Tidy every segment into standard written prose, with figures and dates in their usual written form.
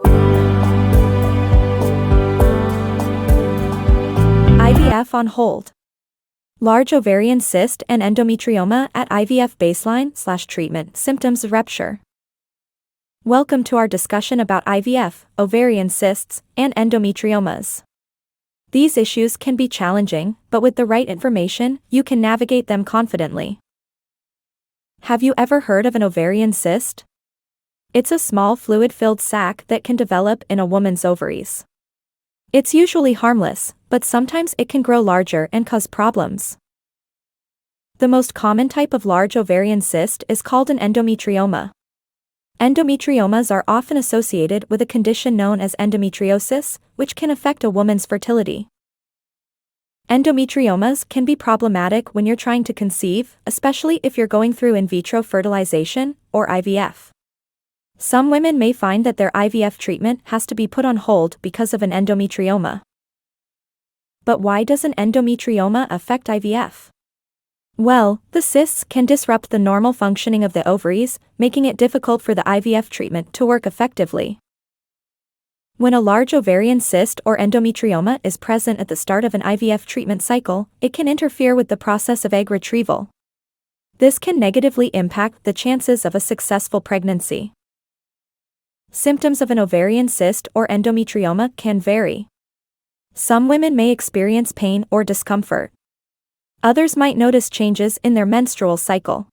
IVF on hold. Large ovarian cyst and endometrioma at IVF baseline/treatment symptoms of rupture. Welcome to our discussion about IVF, ovarian cysts, and endometriomas. These issues can be challenging, but with the right information, you can navigate them confidently. Have you ever heard of an ovarian cyst? It's a small fluid-filled sac that can develop in a woman's ovaries. It's usually harmless, but sometimes it can grow larger and cause problems. The most common type of large ovarian cyst is called an endometrioma. Endometriomas are often associated with a condition known as endometriosis, which can affect a woman's fertility. Endometriomas can be problematic when you're trying to conceive, especially if you're going through in vitro fertilization, or IVF. Some women may find that their IVF treatment has to be put on hold because of an endometrioma. But why does an endometrioma affect IVF? Well, the cysts can disrupt the normal functioning of the ovaries, making it difficult for the IVF treatment to work effectively. When a large ovarian cyst or endometrioma is present at the start of an IVF treatment cycle, it can interfere with the process of egg retrieval. This can negatively impact the chances of a successful pregnancy. Symptoms of an ovarian cyst or endometrioma can vary. Some women may experience pain or discomfort. Others might notice changes in their menstrual cycle.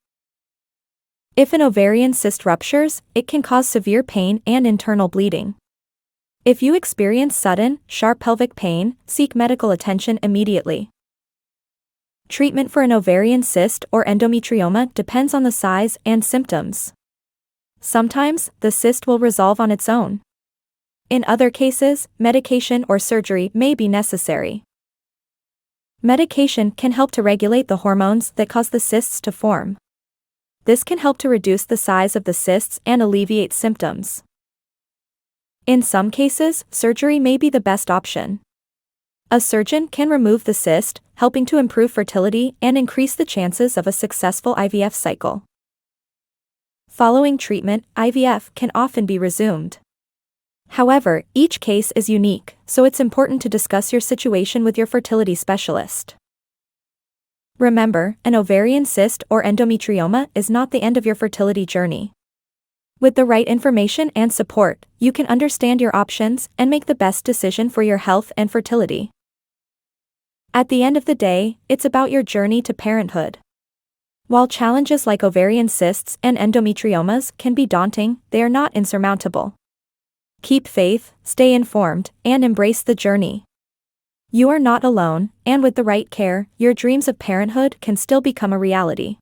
If an ovarian cyst ruptures, it can cause severe pain and internal bleeding. If you experience sudden, sharp pelvic pain, seek medical attention immediately. Treatment for an ovarian cyst or endometrioma depends on the size and symptoms. Sometimes, the cyst will resolve on its own. In other cases, medication or surgery may be necessary. Medication can help to regulate the hormones that cause the cysts to form. This can help to reduce the size of the cysts and alleviate symptoms. In some cases, surgery may be the best option. A surgeon can remove the cyst, helping to improve fertility and increase the chances of a successful IVF cycle. Following treatment, IVF can often be resumed. However, each case is unique, so it's important to discuss your situation with your fertility specialist. Remember, an ovarian cyst or endometrioma is not the end of your fertility journey. With the right information and support, you can understand your options and make the best decision for your health and fertility. At the end of the day, it's about your journey to parenthood. While challenges like ovarian cysts and endometriomas can be daunting, they are not insurmountable. Keep faith, stay informed, and embrace the journey. You are not alone, and with the right care, your dreams of parenthood can still become a reality.